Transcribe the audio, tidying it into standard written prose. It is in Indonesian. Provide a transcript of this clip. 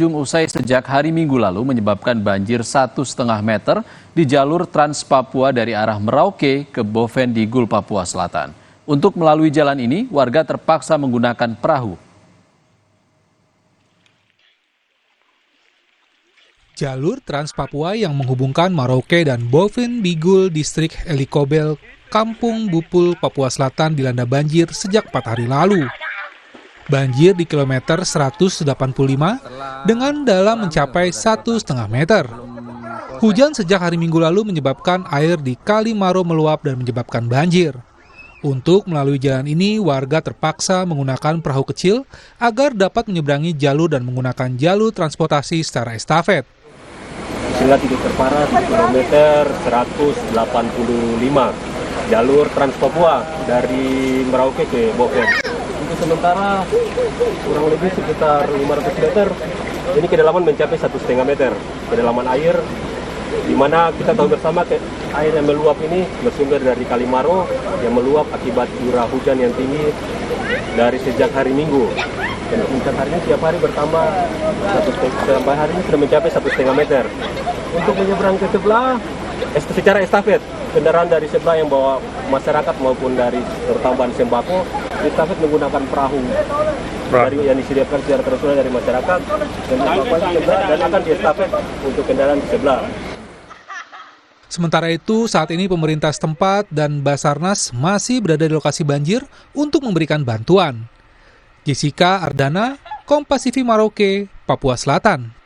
Usai sejak hari Minggu lalu menyebabkan banjir 1,5 meter di jalur Trans Papua dari arah Merauke ke Boven di Gul, Papua Selatan. Untuk melalui jalan ini, warga terpaksa menggunakan perahu. Jalur Trans Papua yang menghubungkan Merauke dan Boven di Gul, distrik Helikobel, Kampung Bupul, Papua Selatan dilanda banjir sejak 4 hari lalu. Banjir di kilometer 185 dengan dalam mencapai 1,5 meter. Hujan sejak hari Minggu lalu menyebabkan air di Kali Maro meluap dan menyebabkan banjir. Untuk melalui jalan ini, warga terpaksa menggunakan perahu kecil agar dapat menyeberangi jalur dan menggunakan jalur transportasi secara estafet. Sehingga titik terparah di kilometer 185, jalur Trans Papua dari Merauke ke Boven. Untuk sementara kurang lebih sekitar 500 meter, ini kedalaman mencapai 1,5 meter kedalaman air, di mana kita tahu bersama air yang meluap ini bersumber dari Kali Maro yang meluap akibat curah hujan yang tinggi dari sejak hari Minggu. Dan puncak hari ini tiap hari bertambah, sampai hari ini sudah mencapai 1,5 meter. Untuk menyeberang ke sebelah, secara estafet, kendaraan dari sebelah yang bawa masyarakat maupun dari pertambahan sembako, estafet menggunakan perahu dari yang disediakan secara tradisional dari masyarakat dan akan diestafet untuk kendaraan di sebelah. Sementara itu, saat ini pemerintah setempat dan Basarnas masih berada di lokasi banjir untuk memberikan bantuan. Jessica Ardana, Kompas TV Merauke, Papua Selatan.